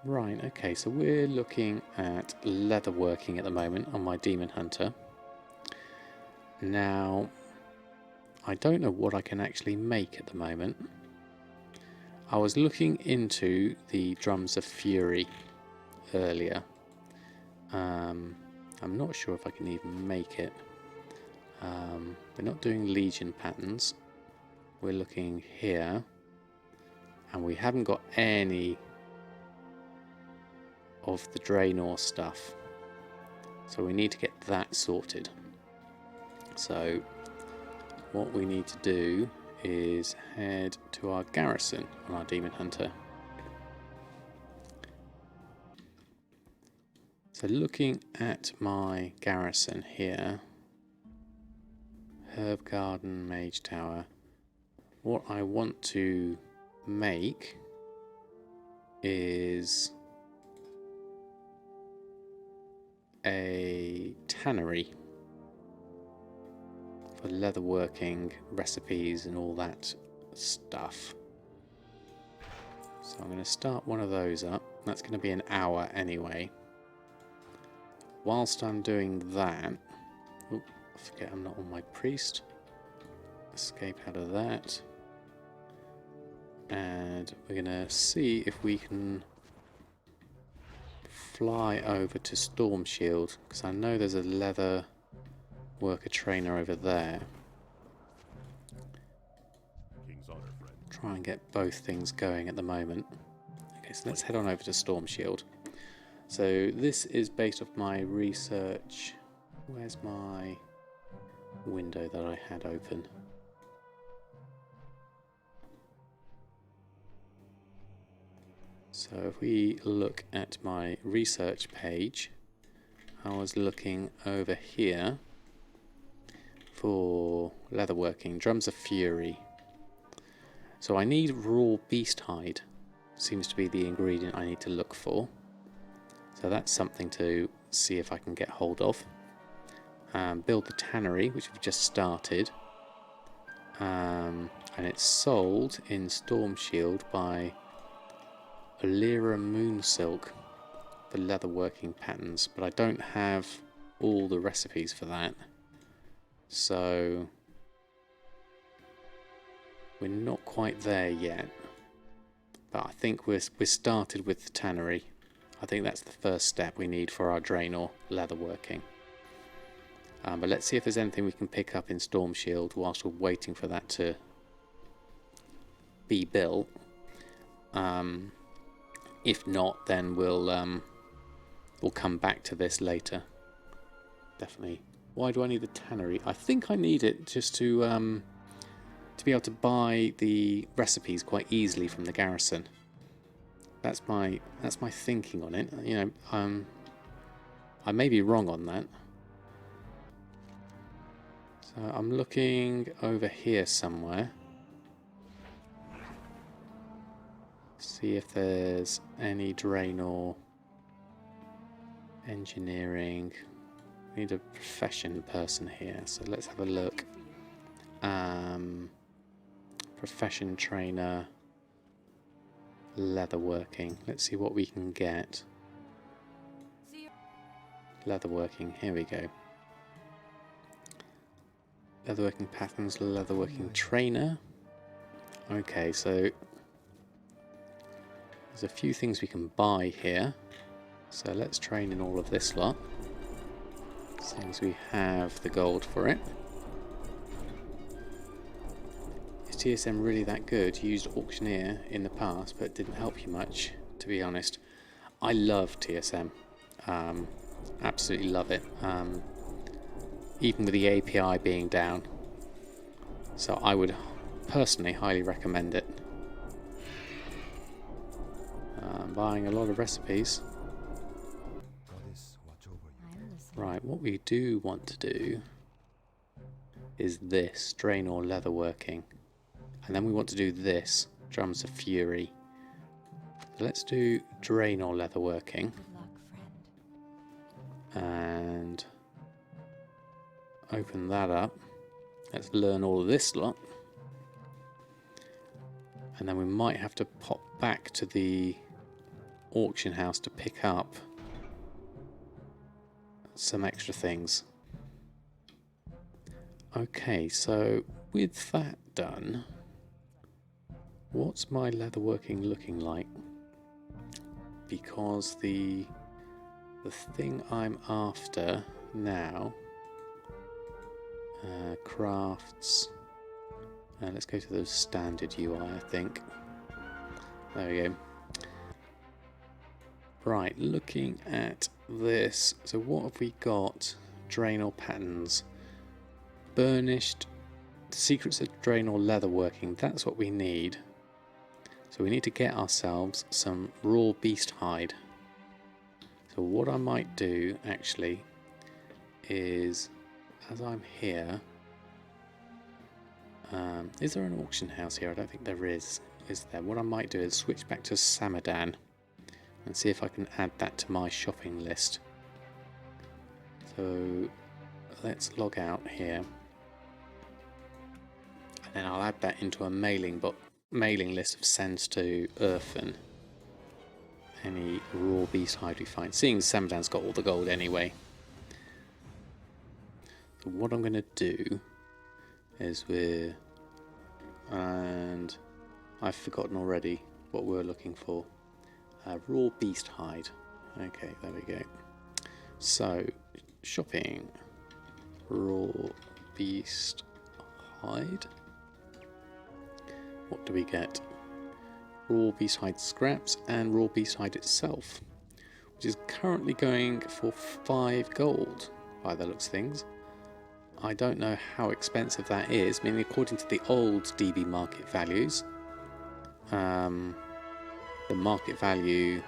Right, okay, so we're looking at leatherworking at the moment on my Demon Hunter. Now, I don't know what I can actually make at the moment. I was looking into the Drums of Fury earlier. I'm not sure if I can even make it. We're not doing Legion patterns. We're looking here, and we haven't got any of the Draenor stuff, so we need to get that sorted. So what we need to do is head to our Garrison on our Demon Hunter. So looking at my Garrison here, Herb Garden, Mage Tower, what I want to make is a tannery for leatherworking recipes and all that stuff. So I'm going to start one of those up. That's going to be an hour anyway. Whilst I'm doing that, oh, I forget I'm not on my priest. Escape out of that. And we're going to see if we can fly over to Storm Shield, because I know there's a leather worker trainer over there. King's honor, friend. Try and get both things going at the moment. Okay, so let's head on over to Storm Shield. So this is based off my research. Where's my window that I had open? So if we look at my research page, I was looking over here for leatherworking, Drums of Fury. So I need raw beast hide, seems to be the ingredient I need to look for. So that's something to see if I can get hold of. Build the tannery, which we've just started. And it's sold in Storm Shield by Alira Moonsilk for leatherworking patterns, but I don't have all the recipes for that. So we're not quite there yet. But I think we're started with the tannery. I think that's the first step we need for our Draenor leatherworking. But let's see if there's anything we can pick up in Storm Shield whilst we're waiting for that to be built. If not, then we'll come back to this later. Definitely. Why do I need the tannery? I think I need it just to be able to buy the recipes quite easily from the Garrison. That's my thinking on it. You know, I may be wrong on that. So I'm looking over here somewhere. See if there's any Draenor engineering. We need a profession person here, so let's have a look. Profession trainer, leatherworking. Let's see what we can get. Leatherworking, here we go. Leatherworking patterns, leatherworking trainer. Okay, so there's a few things we can buy here. So let's train in all of this lot, since we have the gold for it. Is TSM really that good? You used Auctioneer in the past, but it didn't help you much, to be honest. I love TSM. Absolutely love it. Even with the API being down. So I would personally highly recommend it. I'm buying a lot of recipes. Right, what we do want to do is this, Draenor leatherworking. And then we want to do this, Drums of Fury. So let's do Draenor leatherworking. And open that up. Let's learn all of this lot. And then we might have to pop back to the auction house to pick up some extra things. Okay, so with that done, what's my leatherworking looking like? Because the thing I'm after now, crafts, let's go to the standard UI, I think. There we go. Right, looking at this, so what have we got? Draenor patterns, burnished, secrets of Draenor leatherworking, that's what we need. So we need to get ourselves some raw beast hide. So what I might do actually is, as I'm here, is there an auction house here? I don't think there is there? What I might do is switch back to Samadan and see if I can add that to my shopping list. So let's log out here, and then I'll add that into a mailing list of sends to Earthen. Any raw beast hide we find, seeing Samadan's got all the gold anyway. So what I'm going to do is and I've forgotten already what we're looking for. Raw beast hide. Okay, there we go. So, shopping. Raw beast hide. What do we get? Raw beast hide scraps and raw beast hide itself, which is currently going for 5 gold by the looks of things. I don't know how expensive that is. I mean, according to the old DB market values, the market value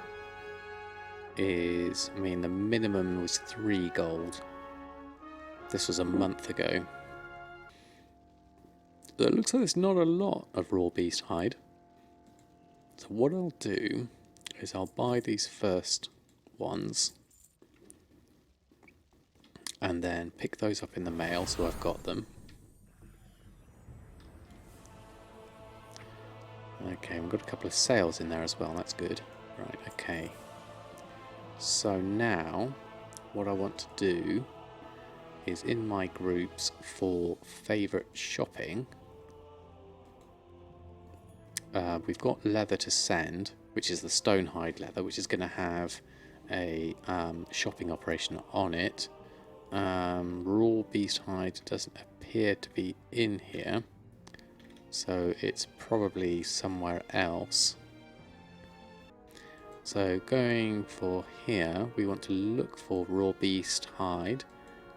is, I mean, the minimum was 3 gold. This was a month ago. So it looks like there's not a lot of raw beast hide. So what I'll do is I'll buy these first ones and then pick those up in the mail, so I've got them. Okay, we've got a couple of sales in there as well, that's good. Right, okay. So now, what I want to do is in my groups for favourite shopping, we've got leather to send, which is the stonehide leather, which is going to have a shopping operation on it. Raw beast hide doesn't appear to be in here, so it's probably somewhere else. So going for here, we want to look for raw beast hide,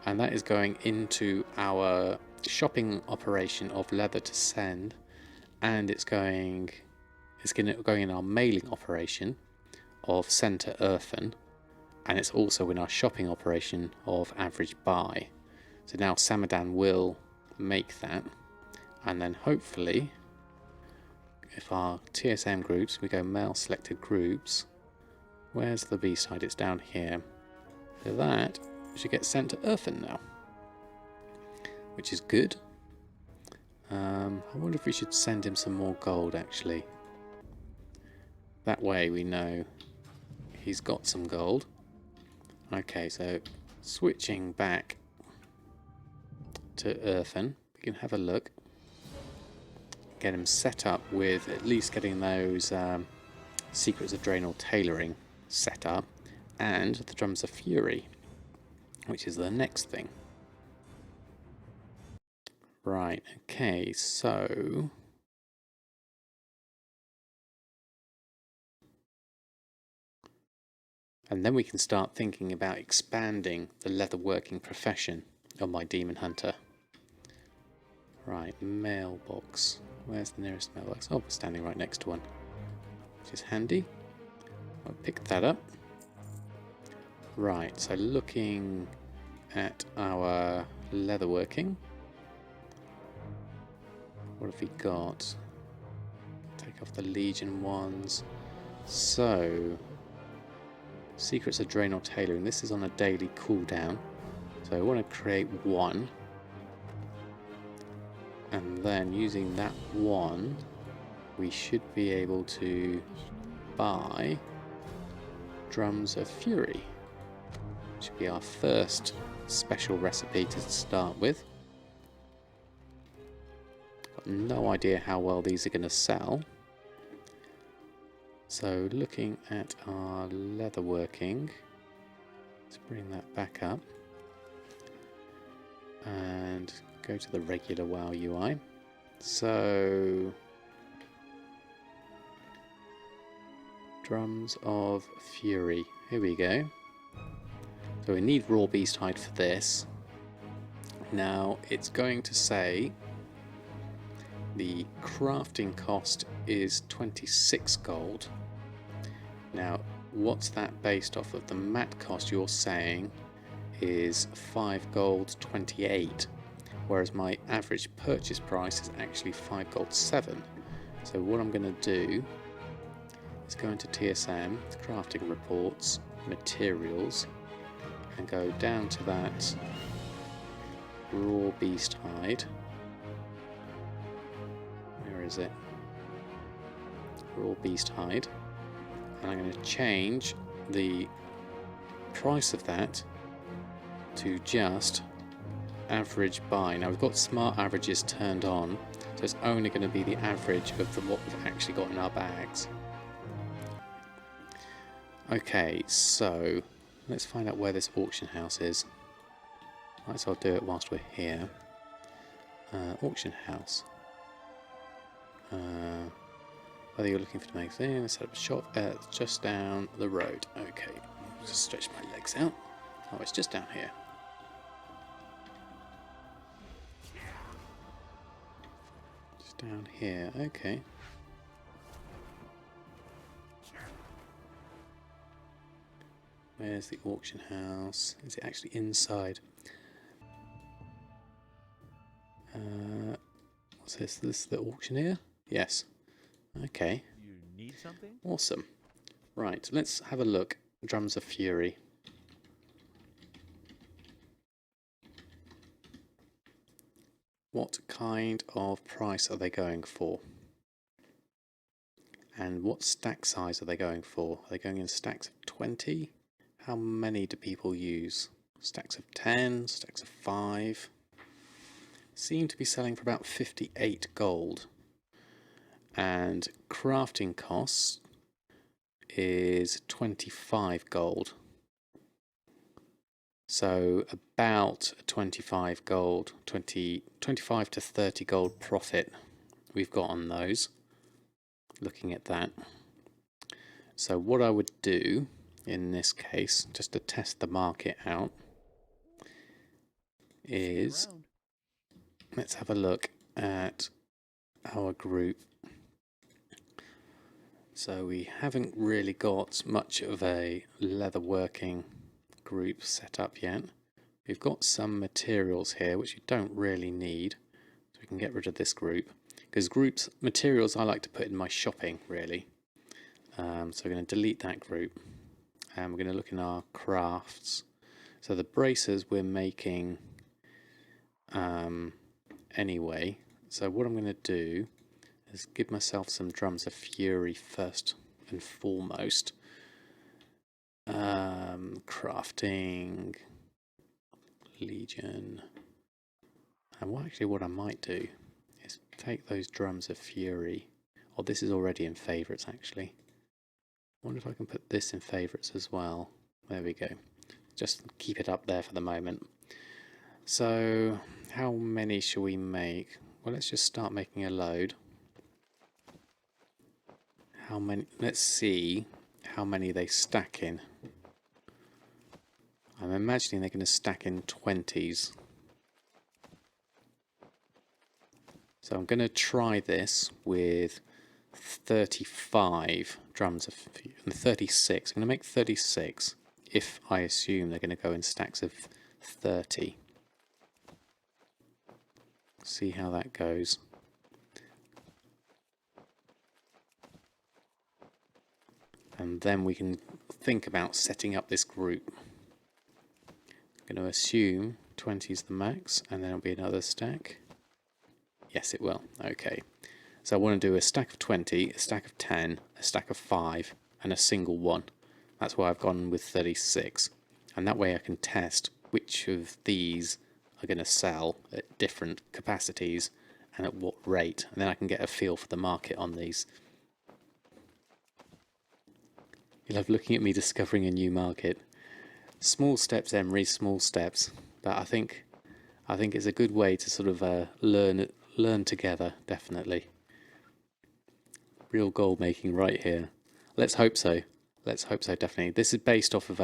and that is going into our shopping operation of leather to send, and it's going in our mailing operation of send to Earthen, and it's also in our shopping operation of average buy. So now Samadan will make that, and then hopefully, if our TSM groups, we go mail selected groups, where's the beast hide? It's down here. So that should get sent to Earthen now, which is good. I wonder if we should send him some more gold actually. That way we know he's got some gold. Okay, so switching back to Earthen, we can have a look. Get him set up with at least getting those Secrets of Draenor tailoring set up, and the Drums of Fury, which is the next thing. Right, okay, so and then we can start thinking about expanding the leatherworking profession on my Demon Hunter. Right, mailbox. Where's the nearest mailbox? Oh, we're standing right next to one, which is handy. I'll pick that up. Right, so looking at our leatherworking, what have we got? Take off the Legion ones. So, Secrets of Draenor tailoring. This is on a daily cooldown. So I want to create one. And then using that one, we should be able to buy Drums of Fury. Should be our first special recipe to start with. Got no idea how well these are going to sell. So looking at our leatherworking, let's bring that back up and go to the regular WoW UI. So Drums of Fury, here we go. So we need raw beast hide for this. Now it's going to say the crafting cost is 26 gold. Now what's that based off of? The mat cost you're saying is 5 gold 28, whereas my average purchase price is actually 5 gold 7. So what I'm going to do is go into TSM, crafting reports, materials, and go down to that raw beast hide. Where is it? Raw beast hide. And I'm going to change the price of that to just average buy. Now we've got smart averages turned on, so it's only going to be the average of what we've actually got in our bags. Okay, so let's find out where this auction house is. Might as well do it whilst we're here. Auction house. Whether you're looking for to make things, set up a shop, just down the road. Okay, just stretch my legs out. Oh, it's just down here. Just down here, okay. Where's the auction house? Is it actually inside? What's this? This is the auctioneer? Yes. Okay. You need something? Awesome. Right, let's have a look. Drums of Fury. What kind of price are they going for? And what stack size are they going for? Are they going in stacks of 20? How many do people use? Stacks of 10, stacks of 5. Seem to be selling for about 58 gold. And crafting costs is 25 gold. So about 25 gold, 25 to 30 gold profit we've got on those. Looking at that. So what I would do in this case, just to test the market out, is let's have a look at our group. So we haven't really got much of a leatherworking group set up yet. We've got some materials here which you don't really need, so we can get rid of this group, because groups materials I like to put in my shopping really. So we're going to delete that group. And we're going to look in our crafts. So the bracers we're making anyway. So what I'm going to do is give myself some Drums of Fury first and foremost. Crafting, Legion. And what I might do is take those Drums of Fury. Oh, this is already in favourites actually. I wonder if I can put this in favourites as well. There we go. Just keep it up there for the moment. So how many shall we make? Well, let's just start making a load. How many? Let's see how many they stack in. I'm imagining they're going to stack in 20s. So I'm going to try this with 35 drums of 36. I'm going to make 36 if I assume they're going to go in stacks of 30. See how that goes. And then we can think about setting up this group. I'm going to assume 20 is the max, and then it'll be another stack. Yes, it will. Okay. So I want to do a stack of 20, a stack of 10, a stack of 5, and a single 1. That's why I've gone with 36. And that way I can test which of these are going to sell at different capacities and at what rate. And then I can get a feel for the market on these. You love looking at me discovering a new market. Small steps, Emery, small steps. But I think it's a good way to sort of learn together, definitely. Real gold making right here. Let's hope so. Let's hope so, definitely. This is based off of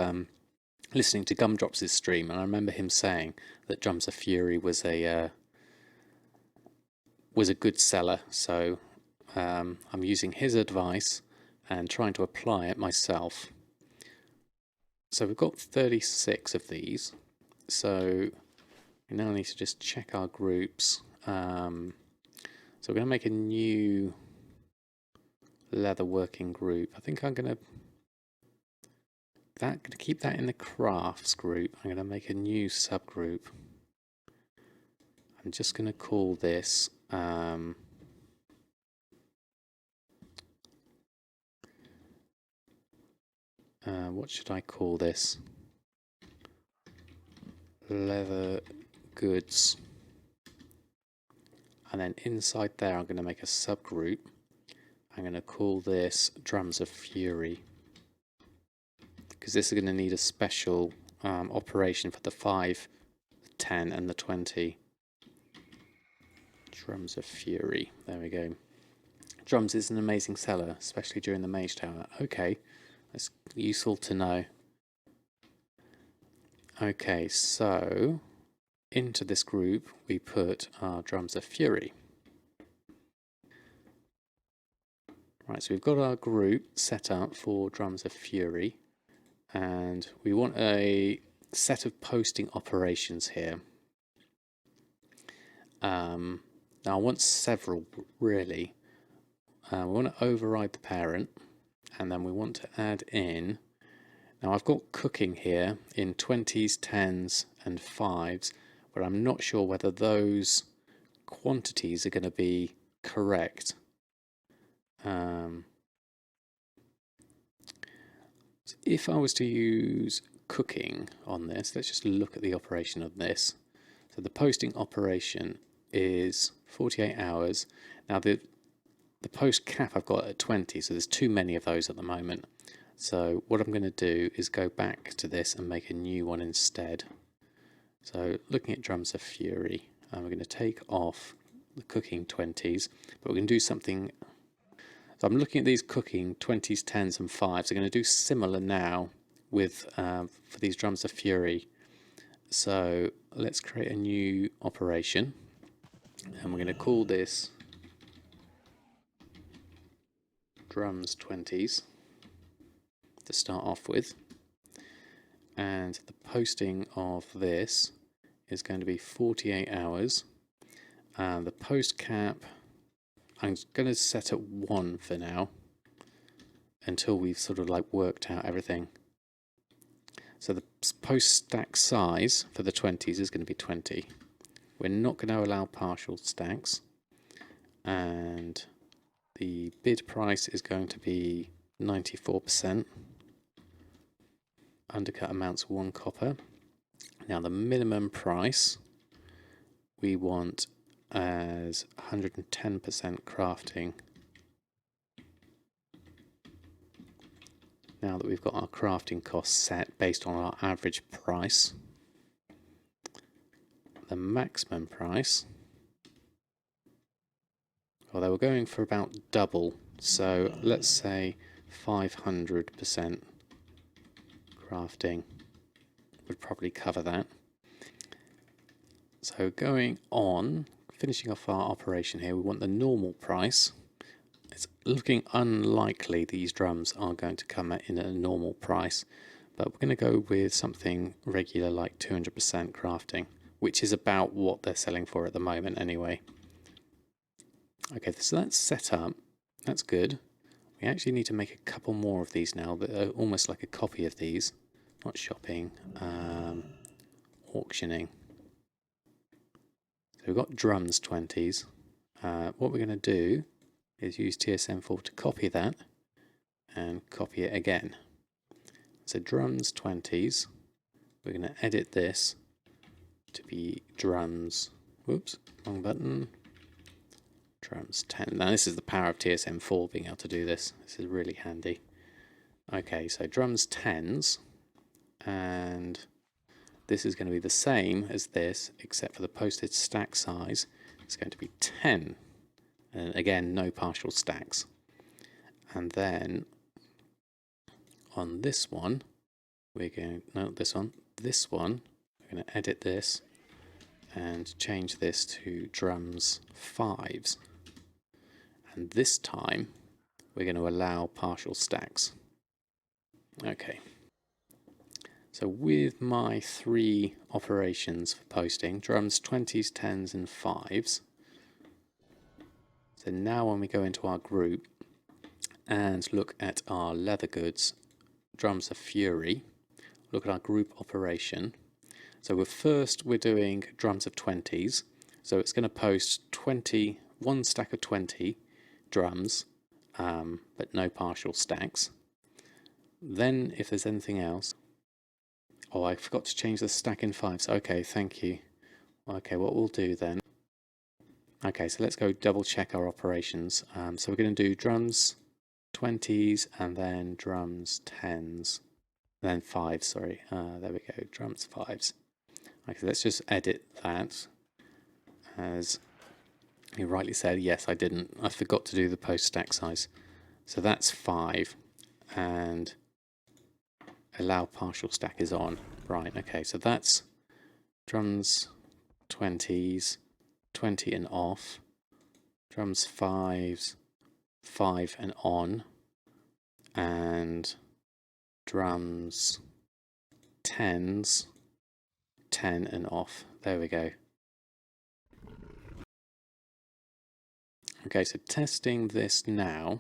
listening to Gumdrops' stream, and I remember him saying that Drums of Fury was a good seller. So I'm using his advice and trying to apply it myself. So we've got 36 of these. So we now need to just check our groups. So we're going to make a new leatherworking group. I think I'm going to keep that in the crafts group. I'm going to make a new subgroup. I'm just going to call this what should I call this? Leather goods. And then inside there I'm going to make a subgroup. I'm going to call this Drums of Fury, because this is going to need a special operation for the 5, 10 and the 20. Drums of Fury, there we go. Drums is an amazing seller, especially during the Mage Tower. Okay, that's useful to know. Okay, so into this group we put our Drums of Fury. Right, so we've got our group set up for Drums of Fury, and we want a set of posting operations here. Now I want several, really. We want to override the parent, and then we want to add in. Now I've got cooking here in 20s, 10s and 5s, but I'm not sure whether those quantities are going to be correct. So if I was to use cooking on this, let's just look at the operation of this. So the posting operation is 48 hours. Now the post cap I've got at 20, so there's too many of those at the moment. So what I'm going to do is go back to this and make a new one instead. So looking at Drums of Fury, we're going to take off the cooking 20s, but we're going to do something. So I'm looking at these cooking 20s, 10s and 5s. I'm going to do similar now with for these Drums of Fury. So let's create a new operation, and we're going to call this Drums 20s to start off with. And the posting of this is going to be 48 hours. The post cap I'm going to set at 1 for now until we've sort of like worked out everything. So the post stack size for the 20s is going to be 20. We're not going to allow partial stacks, and the bid price is going to be 94%. Undercut amounts 1 copper. Now the minimum price we want as 110% crafting. Now that we've got our crafting costs set based on our average price, the maximum price, well, they were going for about double, so let's say 500% crafting would probably cover that. So going on, finishing off our operation here, we want the normal price. It's looking unlikely these drums are going to come in at a normal price, but we're going to go with something regular like 200% crafting, which is about what they're selling for at the moment anyway. Okay, so that's set up. That's good. We actually need to make a couple more of these now that are almost like a copy of these. Not shopping, auctioning. So we've got drums 20s. What we're going to do is use TSM4 to copy that and copy it again. So drums 20s. We're going to edit this to be drums. Whoops, wrong button. Drums 10. Now this is the power of TSM4 being able to do this. This is really handy. Okay, so drums 10s, and this is going to be the same as this, except for the posted stack size. It's going to be 10. And again, no partial stacks. And then on this one, we're going, no, this one, we're going to edit this and change this to drums 5s. And this time, we're going to allow partial stacks. Okay. So with my 3 operations for posting, drums 20s, 10s and 5s. So now when we go into our group and look at our leather goods, drums of fury, look at our group operation. So we're doing drums of 20s. So it's going to post 1 stack of 20 drums, but no partial stacks. Then if there's anything else, oh, I forgot to change the stack in 5s. Okay, thank you. Okay, what we'll do then, okay, so let's go double check our operations. So we're going to do drums 20s and then drums 10s, then 5s, sorry. There we go, drums 5s. Okay, let's just edit that. As you rightly said, yes, I forgot to do the post stack size. So that's 5, and allow partial stack is on. Right, okay, so that's drums 20s, 20 and off, drums 5s, 5 and on, and drums 10s, 10 and off. There we go. Okay, so testing this now,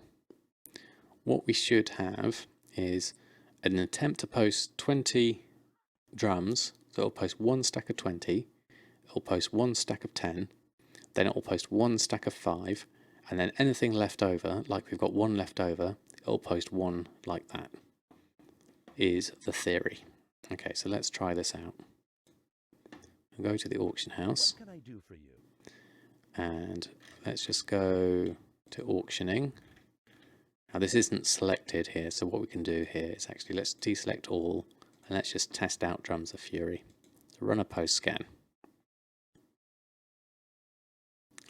what we should have is an attempt to post 20 drums. So it'll post 1 stack of 20, it'll post 1 stack of 10, then it'll post 1 stack of 5, and then anything left over, like we've got 1 left over, it'll post 1 like that, is the theory. Okay, so let's try this out. I'll go to the auction house. What can I do for you? And let's just go to auctioning. Now this isn't selected here, so what we can do here is actually let's deselect all and let's just test out drums of fury. So run a post scan.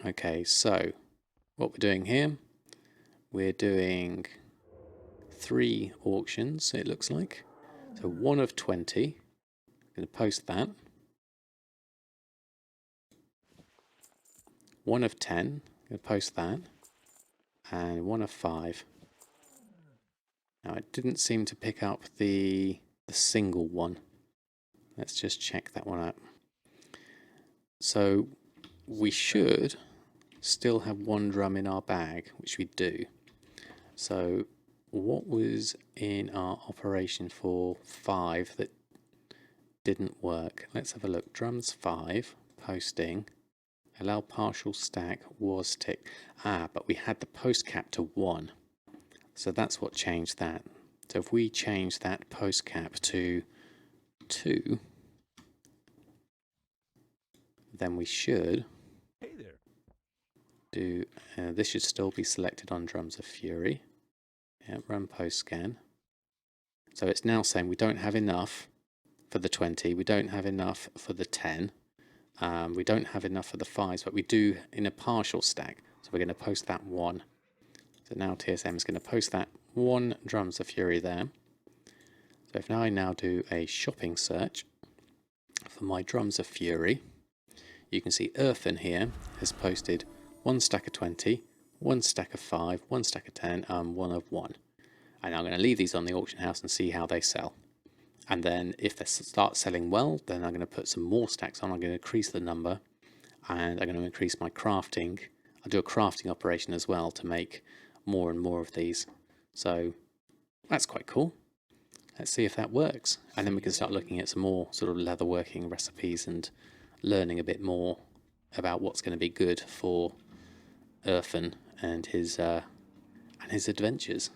Okay, so what we're doing here, we're doing 3 auctions, it looks like. So 1 of 20, I'm going to post that. 1 of 10, I'm going to post that. And 1 of 5. Now it didn't seem to pick up the single one. Let's just check that one out. So we should still have 1 drum in our bag, which we do. So what was in our operation for 5 that didn't work? Let's have a look. Drums 5, posting, allow partial stack was ticked. But we had the post cap to 1. So that's what changed that. So if we change that post cap to 2, then we should do, this should still be selected on drums of fury. Yeah, run post scan. So it's now saying we don't have enough for the 20, we don't have enough for the 10, we don't have enough for the 5s, but we do in a partial stack. So we're going to post that 1. So now TSM is going to post that 1 drums of fury there. So if now I do a shopping search for my drums of fury, you can see Earthen here has posted 1 stack of 20, 1 stack of 5, 1 stack of 10, and 1 of 1. And I'm going to leave these on the auction house and see how they sell. And then if they start selling well, then I'm going to put some more stacks on. I'm going to increase the number, and I'm going to increase my crafting. I'll do a crafting operation as well to make more and more of these. So that's quite cool. Let's see if that works. And then we can start looking at some more sort of leatherworking recipes and learning a bit more about what's going to be good for Earthen and his adventures.